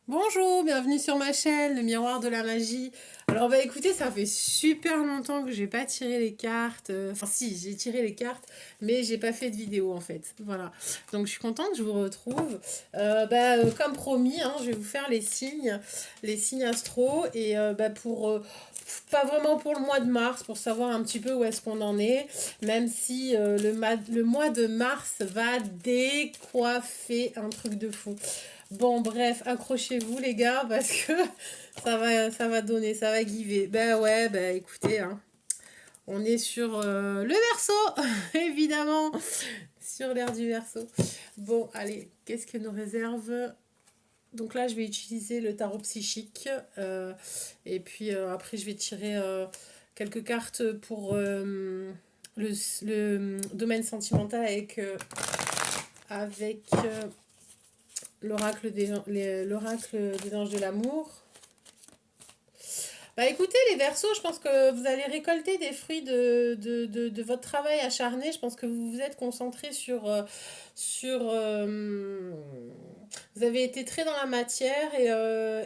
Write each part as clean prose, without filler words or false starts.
Bonjour, bienvenue sur ma chaîne, le miroir de la magie. Alors bah écoutez, ça fait super longtemps que j'ai pas tiré les cartes. Enfin si, j'ai tiré les cartes, mais j'ai pas fait de vidéo en fait. Voilà. Donc je suis contente, je vous retrouve. Comme promis, hein, je vais vous faire les signes astro et pour pas vraiment pour le mois de mars, pour savoir un petit peu où est-ce qu'on en est, même si le mois de mars va décoiffer un truc de fou. Bon, bref, accrochez-vous les gars, parce que ça va donner, ça va giver. Ben ouais, ben écoutez, hein, on est sur le Verseau, évidemment, sur l'air du Verseau. Bon, allez, qu'est-ce que nous réserve? Donc là, je vais utiliser le tarot psychique, et puis après, je vais tirer quelques cartes pour le domaine sentimental avec l'oracle des anges de l'amour. Bah écoutez les Verseaux, je pense que vous allez récolter des fruits de votre travail acharné. Je pense que vous vous êtes concentré sur vous avez été très dans la matière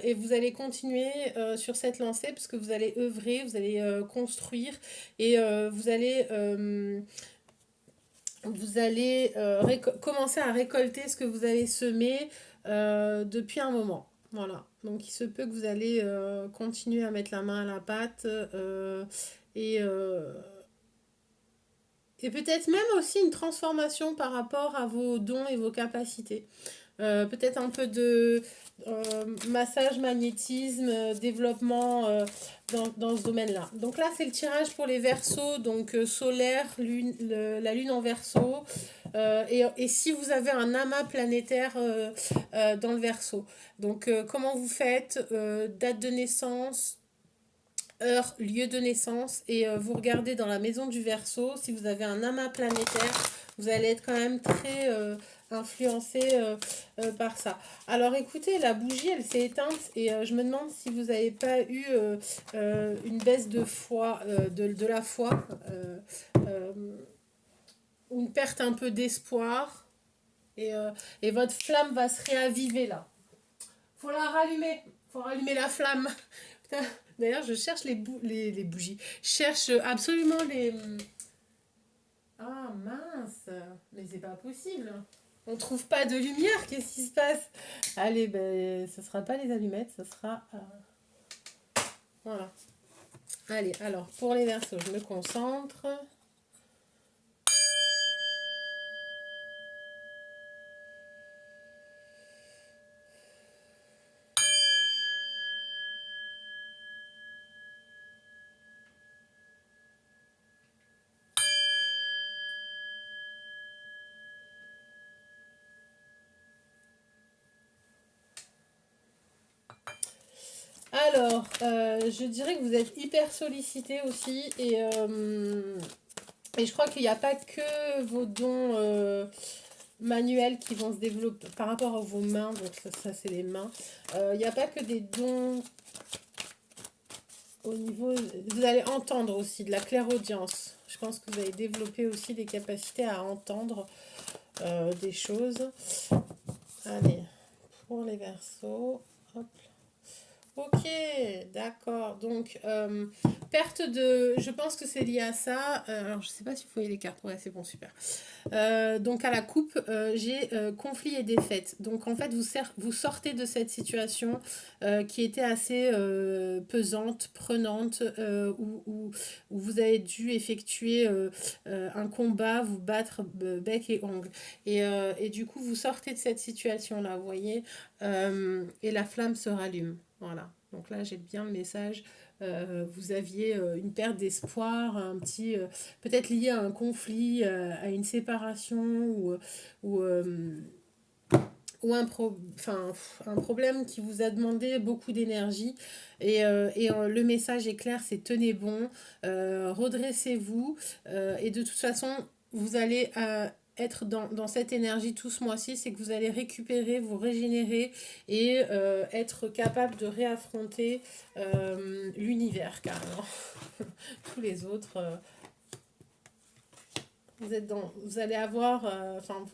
et vous allez continuer sur cette lancée parce que vous allez œuvrer, vous allez construire et vous allez commencer à récolter ce que vous avez semé depuis un moment. Voilà. Donc il se peut que vous allez continuer à mettre la main à la pâte et, euh, et peut-être même aussi une transformation par rapport à vos dons et vos capacités. Peut-être un peu de massage, magnétisme, développement dans ce domaine-là. Donc là, c'est le tirage pour les Verseaux, donc solaire, la lune en Verseau. Et si vous avez un amas planétaire dans le Verseau. Donc comment vous faites? Date de naissance, heure, lieu de naissance, et vous regardez dans la maison du Verseau, si vous avez un amas planétaire, vous allez être quand même très influencé par ça. Alors écoutez, la bougie, elle s'est éteinte, et je me demande si vous n'avez pas eu une baisse de foi, de la foi, euh, ou une perte un peu d'espoir, et votre flamme va se réaviver là. Faut la rallumer, faut rallumer la flamme. Putain. D'ailleurs, je cherche les bougies. Je cherche absolument les. Ah mince, mais c'est pas possible. On trouve pas de lumière, qu'est-ce qui se passe? Allez, ben, ce sera pas les allumettes, ce sera. Voilà. Allez, alors, pour les versos, je me concentre. Alors, je dirais que vous êtes hyper sollicité aussi et je crois qu'il n'y a pas que vos dons manuels qui vont se développer par rapport à vos mains, donc ça c'est les mains. Il n'y a pas que des dons au niveau. Vous allez entendre aussi de la clairaudience. Je pense que vous allez développer aussi des capacités à entendre des choses. Allez, pour les versos. Hop. Ok, d'accord. Donc, perte de. Je pense que c'est lié à ça. Alors, je sais pas si vous voyez les cartes. Ouais, c'est bon, super. Donc, à la coupe, j'ai conflit et défaite. Donc, en fait, vous sortez de cette situation qui était assez pesante, prenante, où vous avez dû effectuer un combat, vous battre bec et ongle. Et du coup, vous sortez de cette situation-là, vous voyez, et la flamme se rallume. Voilà. Donc là, j'ai bien le message. Vous aviez une perte d'espoir, peut-être lié à un conflit, à une séparation ou, euh, un problème qui vous a demandé beaucoup d'énergie. Le message est clair, c'est tenez bon, redressez-vous. Et de toute façon, vous allez être dans cette énergie tout ce mois-ci, c'est que vous allez récupérer, vous régénérer et être capable de réaffronter l'univers carrément. Tous les autres. vous allez avoir, enfin,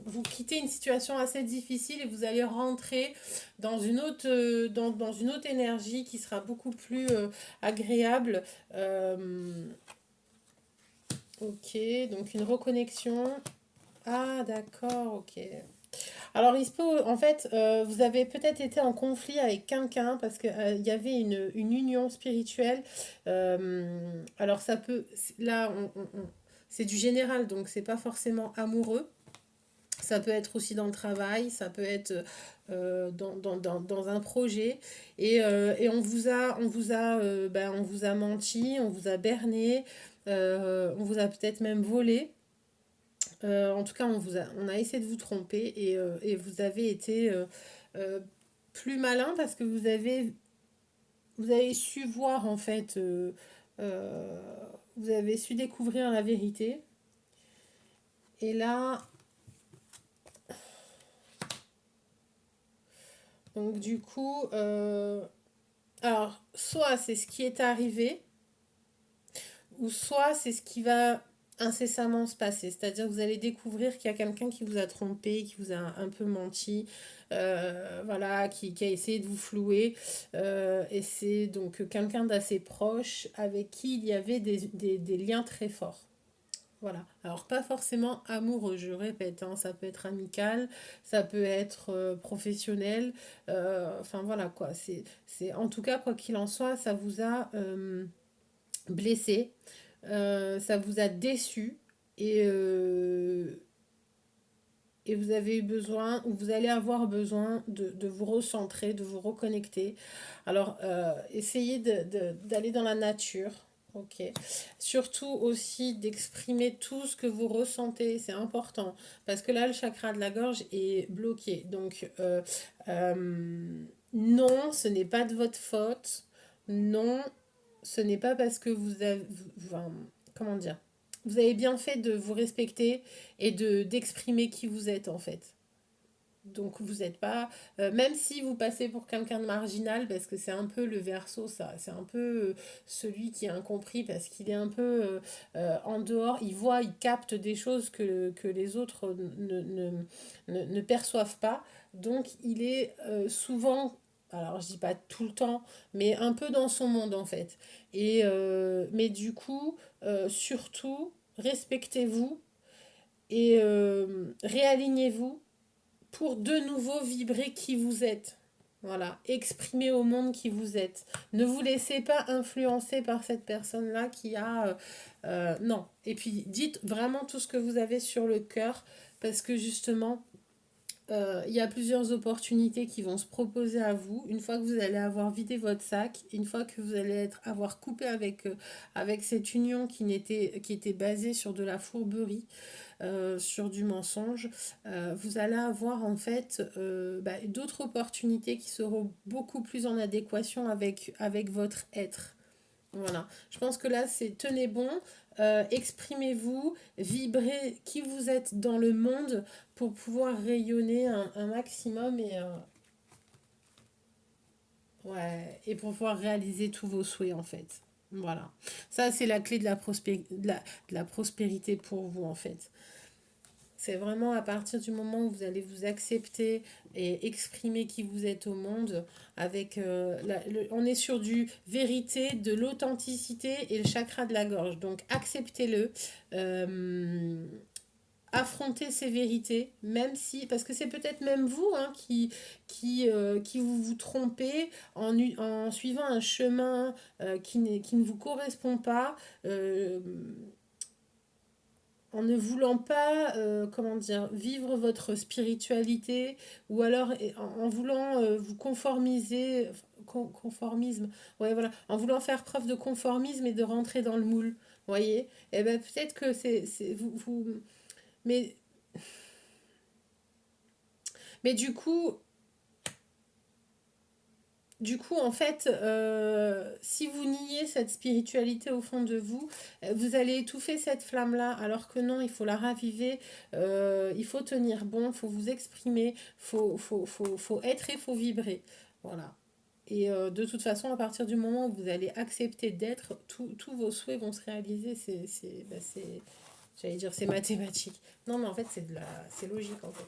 vous quittez une situation assez difficile et vous allez rentrer dans une autre, dans une autre énergie qui sera beaucoup plus agréable. Euh, ok, donc une reconnexion. Ah, d'accord, ok. Alors, il se peut, en fait, vous avez peut-être été en conflit avec quelqu'un parce que, il y avait une union spirituelle. Alors, ça peut, là, c'est du général, donc c'est pas forcément amoureux. Ça peut être aussi dans le travail, ça peut être dans un projet. Et on vous a menti, on vous a berné, on vous a peut-être même volé. En tout cas, on a essayé de vous tromper et vous avez été euh, plus malin parce que vous avez su voir en fait, euh, vous avez su découvrir la vérité. Et là, donc du coup, alors soit c'est ce qui est arrivé, ou soit c'est ce qui va incessamment se passer. C'est-à-dire que vous allez découvrir qu'il y a quelqu'un qui vous a trompé, qui vous a un peu menti, voilà, qui a essayé de vous flouer. Et c'est donc quelqu'un d'assez proche avec qui il y avait des liens très forts. Voilà. Alors pas forcément amoureux, je répète, hein, ça peut être amical, ça peut être professionnel, enfin voilà quoi. En tout cas, quoi qu'il en soit, ça vous a blessé, ça vous a déçu et, et vous avez eu besoin, ou vous allez avoir besoin de vous recentrer, de vous reconnecter. Alors, essayez d'aller dans la nature. Ok. Surtout aussi d'exprimer tout ce que vous ressentez, c'est important. Parce que là, le chakra de la gorge est bloqué. Donc, non, ce n'est pas de votre faute. Non, ce n'est pas parce que enfin, comment dire? Vous avez bien fait de vous respecter et d'exprimer qui vous êtes en fait. Donc vous n'êtes pas, même si vous passez pour quelqu'un de marginal, parce que c'est un peu le verso ça, c'est un peu celui qui est incompris parce qu'il est un peu en dehors, il voit, il capte des choses que les autres ne perçoivent pas, donc il est souvent, alors je dis pas tout le temps, mais un peu dans son monde en fait. Mais du coup, surtout, respectez-vous et réalignez-vous pour de nouveau vibrer qui vous êtes. Voilà, exprimez au monde qui vous êtes. Ne vous laissez pas influencer par cette personne-là qui a... non. Et puis dites vraiment tout ce que vous avez sur le cœur parce que justement, il y a plusieurs opportunités qui vont se proposer à vous. Une fois que vous allez avoir vidé votre sac, une fois que vous allez avoir coupé avec cette union qui était basée sur de la fourberie, sur du mensonge, vous allez avoir en fait d'autres opportunités qui seront beaucoup plus en adéquation avec votre être. Voilà, je pense que là c'est tenez bon, exprimez-vous, vibrez qui vous êtes dans le monde pour pouvoir rayonner un maximum ouais, et pour pouvoir réaliser tous vos souhaits en fait. Voilà, ça c'est la clé de la prospérité pour vous en fait. C'est vraiment à partir du moment où vous allez vous accepter et exprimer qui vous êtes au monde, avec on est sur du vérité, de l'authenticité et le chakra de la gorge. Donc acceptez-le, euh, affrontez ces vérités, même si, parce que c'est peut-être même vous hein, qui vous trompez en suivant un chemin qui ne vous correspond pas. euh, en ne voulant pas, comment dire, vivre votre spiritualité, ou alors en voulant vous conformiser, conformisme, ouais, voilà, en voulant faire preuve de conformisme et de rentrer dans le moule, voyez, et ben peut-être que mais, mais du coup, en fait, si vous niez cette spiritualité au fond de vous, vous allez étouffer cette flamme-là, alors que non, il faut la raviver, il faut tenir bon, il faut vous exprimer, faut être et il faut vibrer. Voilà. Et de toute façon, à partir du moment où vous allez accepter d'être, tous vos souhaits vont se réaliser. J'allais dire c'est mathématique. Non, mais en fait, c'est logique en fait.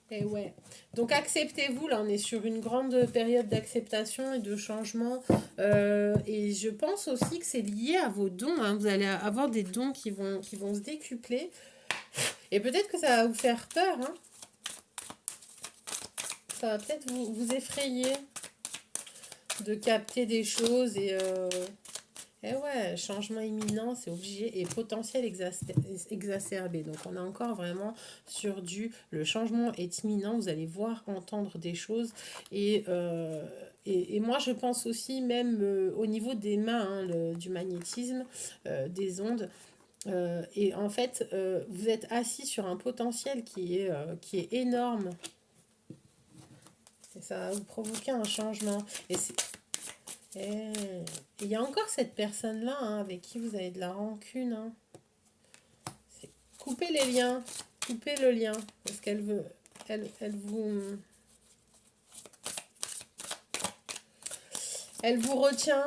Et ouais. Donc acceptez-vous, là on est sur une grande période d'acceptation et de changement. Et je pense aussi que c'est lié à vos dons, hein. Vous allez avoir des dons qui vont se décupler. Et peut-être que ça va vous faire peur, hein. Ça va peut-être vous effrayer de capter des choses et ouais, changement imminent, c'est obligé et potentiel exacerbé. Donc on est encore vraiment sur le changement est imminent, vous allez voir, entendre des choses et moi je pense aussi même au niveau des mains, hein, du magnétisme, des ondes. Et en fait, vous êtes assis sur un potentiel qui est énorme. Et ça va vous provoquer un changement. Et il y a encore cette personne-là, hein, avec qui vous avez de la rancune, hein. Coupez les liens. Coupez le lien. Parce qu'elle veut. Elle vous retient.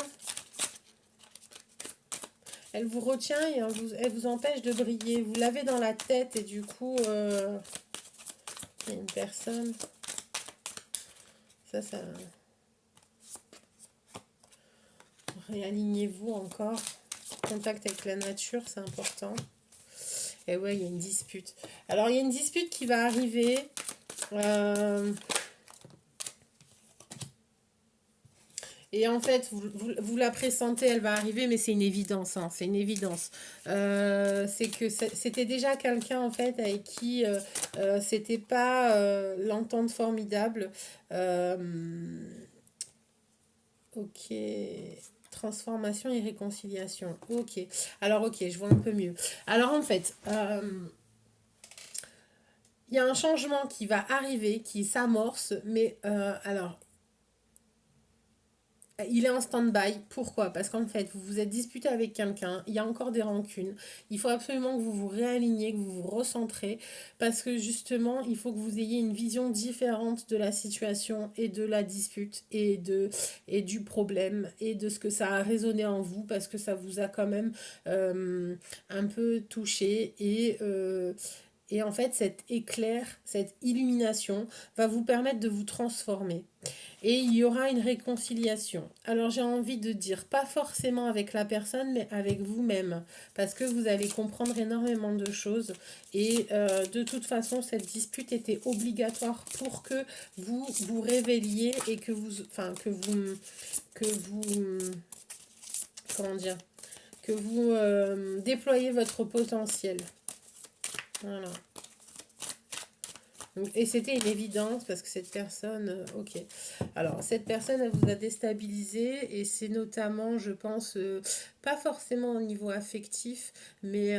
Elle vous retient et elle vous empêche de briller. Vous l'avez dans la tête et du coup, il y a une personne. Ça. Réalignez-vous encore. Contact avec la nature, c'est important. Et ouais, il y a une dispute. Alors, il y a une dispute qui va arriver. Et en fait, vous la pressentez, elle va arriver, mais c'est une évidence, hein, c'est une évidence. C'est que c'était déjà quelqu'un, en fait, avec qui c'était pas l'entente formidable. Ok. Transformation et réconciliation. Ok. Alors, ok, je vois un peu mieux. Alors, en fait, il y a un changement qui va arriver, qui s'amorce, mais alors, il est en stand-by. Pourquoi? Parce qu'en fait, vous vous êtes disputé avec quelqu'un, il y a encore des rancunes. Il faut absolument que vous vous réaligniez, que vous vous recentrez, parce que justement, il faut que vous ayez une vision différente de la situation et de la dispute et du problème et de ce que ça a résonné en vous, parce que ça vous a quand même un peu touché et en fait, cet éclair, cette illumination va vous permettre de vous transformer. Et il y aura une réconciliation. Alors j'ai envie de dire, pas forcément avec la personne, mais avec vous-même. Parce que vous allez comprendre énormément de choses. Et de toute façon, cette dispute était obligatoire pour que vous vous révéliez et que vous, comment dire, que vous déployez votre potentiel. Voilà. Et c'était une évidence parce que cette personne, ok. Alors, cette personne, elle vous a déstabilisé et c'est notamment, je pense, pas forcément au niveau affectif, mais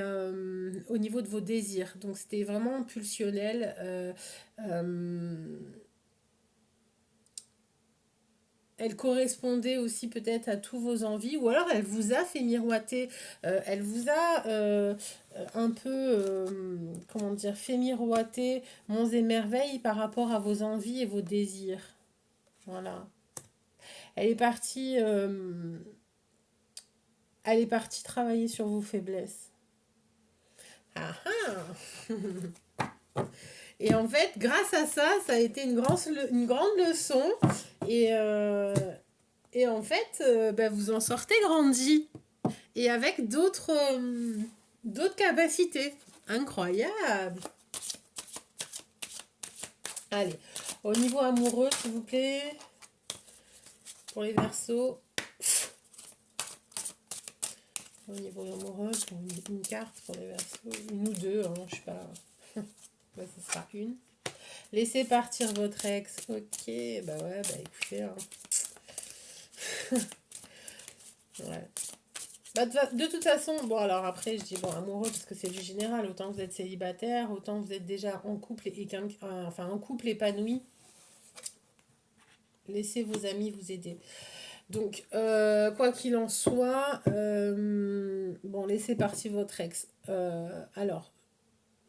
au niveau de vos désirs. Donc, c'était vraiment pulsionnel. Euh, Elle correspondait aussi peut-être à tous vos envies, ou alors elle vous a fait miroiter, elle vous a un peu, comment dire, fait miroiter monts et merveilles par rapport à vos envies et vos désirs. Voilà. Elle est partie, euh, elle est partie travailler sur vos faiblesses. Ah ah. Et en fait, grâce à ça, ça a été une grande leçon. Et, euh, et en fait, ben, vous en sortez grandi. Et avec d'autres capacités. Incroyable. Allez, au niveau amoureux, s'il vous plaît, pour les Verseaux. Au niveau amoureux, une carte pour les Verseaux, une ou deux, hein, je sais pas. Ouais, ce sera une. Laissez partir votre ex. Ok, bah ouais, bah écoutez. Hein. Ouais. Bah, de toute façon, bon alors après je dis bon amoureux parce que c'est du général, autant vous êtes célibataire, autant vous êtes déjà en couple enfin en couple épanoui, laissez vos amis vous aider. Donc quoi qu'il en soit, bon laissez partir votre ex. Alors,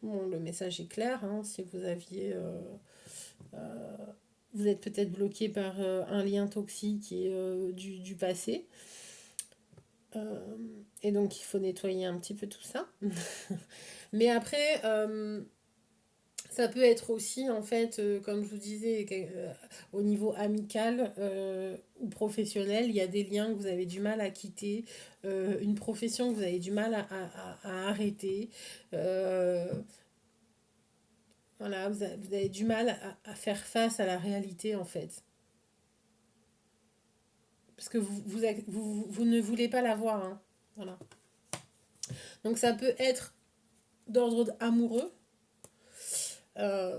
bon le message est clair, hein, si vous aviez... vous êtes peut-être bloqué par un lien toxique et du passé. Euh, et donc, il faut nettoyer un petit peu tout ça. Mais après, ça peut être aussi, en fait, comme je vous disais, au niveau amical ou professionnel, il y a des liens que vous avez du mal à quitter, une profession que vous avez du mal à arrêter. Euh, voilà, vous avez du mal à faire face à la réalité, en fait. Parce que vous ne voulez pas la voir, hein. Voilà. Donc ça peut être d'ordre amoureux. euh,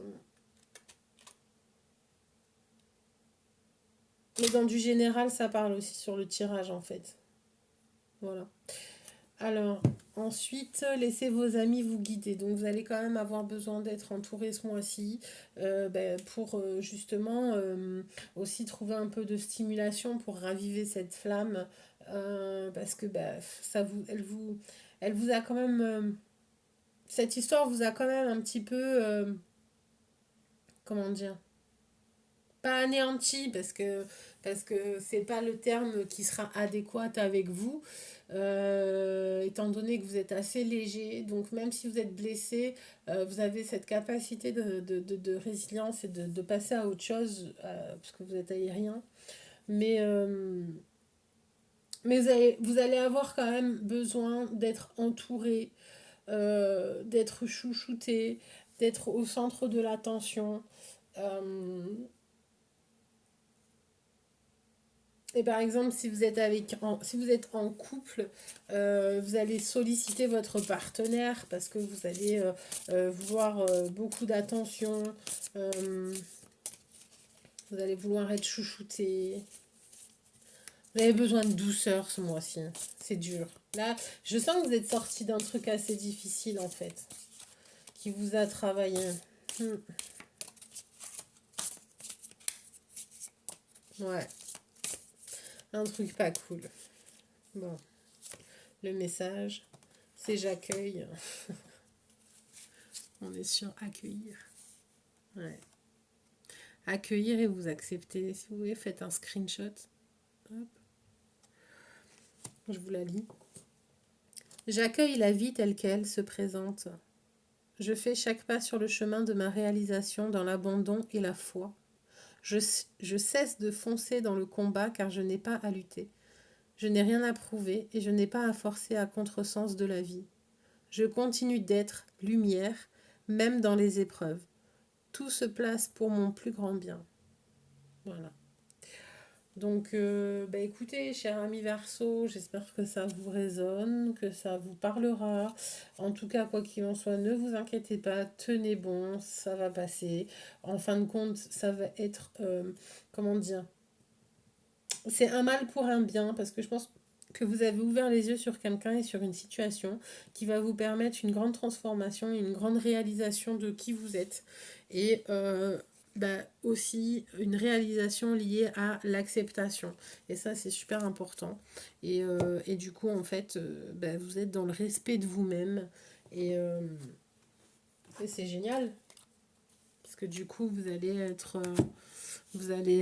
mais dans du général, ça parle aussi sur le tirage, en fait. Voilà. Alors, ensuite, laissez vos amis vous guider. Donc, vous allez quand même avoir besoin d'être entouré ce mois-ci pour justement aussi trouver un peu de stimulation pour raviver cette flamme. Parce que elle vous a quand même. Cette histoire vous a quand même un petit peu. Comment dire? Pas anéanti parce que c'est pas le terme qui sera adéquat avec vous, étant donné que vous êtes assez léger. Donc même si vous êtes blessé, vous avez cette capacité de résilience et de passer à autre chose, parce que vous êtes aérien. Mais, mais vous allez avoir quand même besoin d'être entouré, d'être chouchouté, d'être au centre de l'attention. Euh, Et par exemple, si vous êtes en couple, vous allez solliciter votre partenaire parce que vous allez vouloir beaucoup d'attention, euh, vous allez vouloir être chouchouté. Vous avez besoin de douceur ce mois-ci. C'est dur. Là, je sens que vous êtes sorti d'un truc assez difficile en fait, qui vous a travaillé. Hmm. Ouais, un truc pas cool. Bon, le message, c'est j'accueille. On est sur accueillir. Ouais. Accueillir et vous accepter. Si vous voulez, faites un screenshot. Hop, je vous la lis. J'accueille la vie telle qu'elle se présente. Je fais chaque pas sur le chemin de ma réalisation dans l'abandon et la foi. Je, je cesse de foncer dans le combat car je n'ai pas à lutter. Je n'ai rien à prouver et je n'ai pas à forcer à contresens de la vie. Je continue d'être lumière, même dans les épreuves. Tout se place pour mon plus grand bien. Voilà. Donc, écoutez, cher ami Verseau, j'espère que ça vous résonne, que ça vous parlera. En tout cas, quoi qu'il en soit, ne vous inquiétez pas, tenez bon, ça va passer. En fin de compte, ça va être, comment dire, c'est un mal pour un bien, parce que je pense que vous avez ouvert les yeux sur quelqu'un et sur une situation qui va vous permettre une grande transformation, une grande réalisation de qui vous êtes. Et aussi une réalisation liée à l'acceptation. Et ça, c'est super important. Et du coup, en fait, vous êtes dans le respect de vous-même. Et, euh, et c'est génial. Parce que du coup, vous allez, euh, vous allez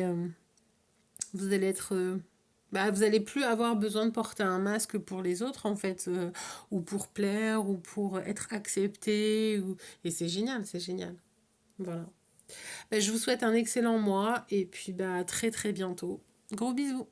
être... vous allez plus avoir besoin de porter un masque pour les autres, en fait, ou pour plaire, ou pour être accepté. Et c'est génial, c'est génial. Voilà. Je vous souhaite un excellent mois et puis à très très bientôt. Gros bisous.